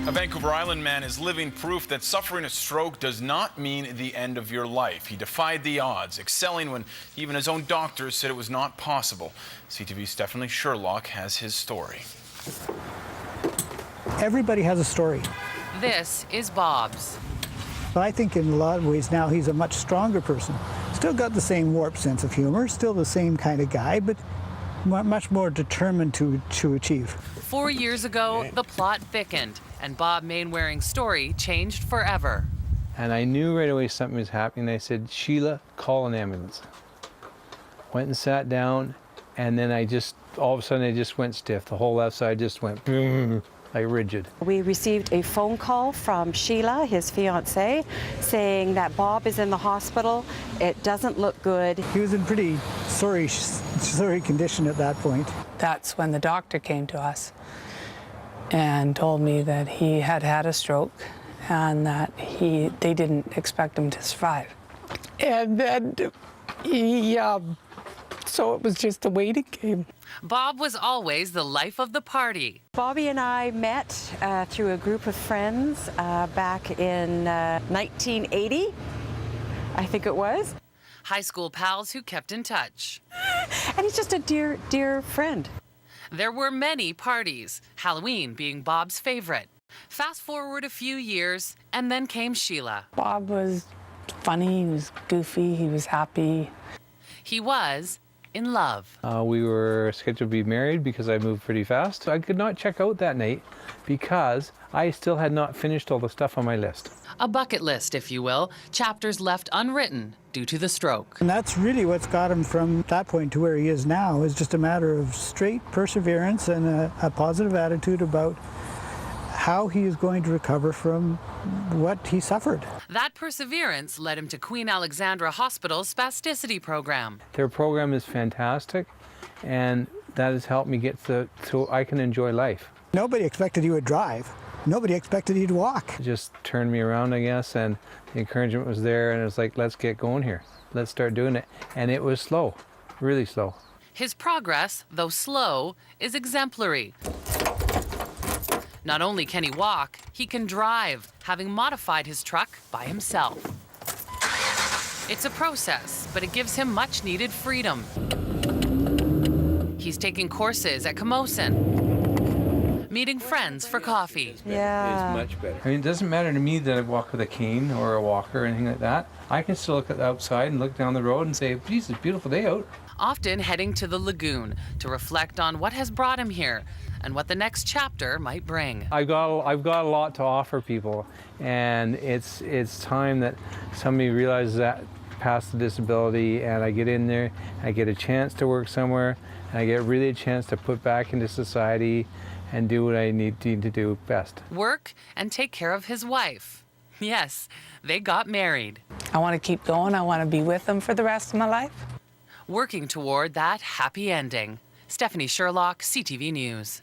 A Vancouver Island man is living proof that suffering a stroke does not mean the end of your life. He defied the odds, excelling when even his own doctors said it was not possible. CTV's Stephanie Sherlock has his story. Everybody has a story. This is Bob's. But I think in a lot of ways now he's a much stronger person. Still got the same warped sense of humor, still the same kind of guy, but much more determined to achieve. 4 years ago, the plot thickened, and Bob Mainwaring's story changed forever. And I knew right away something was happening. I said, Sheila, call an ambulance. Went and sat down, and then all of a sudden I just went stiff. The whole left side just went like rigid. We received a phone call from Sheila, his fiancée, saying that Bob is in the hospital. It doesn't look good. He was in pretty sorry condition at that point. That's when the doctor came to us and told me that he had had a stroke and that they didn't expect him to survive. And then so it was just a waiting game. Bob was always the life of the party. Bobby and I met through a group of friends back in 1980, I think it was. High school pals who kept in touch. And he's just a dear, dear friend. There were many parties, Halloween being Bob's favorite. Fast forward a few years, and then came Sheila. Bob was funny, he was goofy, he was happy. He was in love. We were scheduled to be married because I moved pretty fast. I could not check out that night because I still had not finished all the stuff on my list. A bucket list, if you will, chapters left unwritten due to the stroke. And that's really what's got him from that point to where he is now, is just a matter of straight perseverance and a positive attitude about how he is going to recover from what he suffered. That perseverance led him to Queen Alexandra Hospital's spasticity program. Their program is fantastic, and that has helped me get so I can enjoy life. Nobody expected he would drive. Nobody expected he'd walk. It just turned me around, I guess, and the encouragement was there, and it was like, let's get going here. Let's start doing it. And it was slow, really slow. His progress, though slow, is exemplary. Not only can he walk, he can drive, having modified his truck by himself. It's a process, but it gives him much-needed freedom. He's taking courses at Camosun, meeting friends for coffee. Yeah. It's much better. I mean, it doesn't matter to me that I walk with a cane or a walker or anything like that. I can still look at the outside and look down the road and say, geez, it's a beautiful day out. Often heading to the lagoon to reflect on what has brought him here and what the next chapter might bring. I've got a lot to offer people, and it's time that somebody realizes that past the disability, and I get in there, I get a chance to work somewhere, and I get really a chance to put back into society and do what I need to do best. Work and take care of his wife. Yes, they got married. I want to keep going, I want to be with him for the rest of my life. Working toward that happy ending. Stephanie Sherlock, CTV News.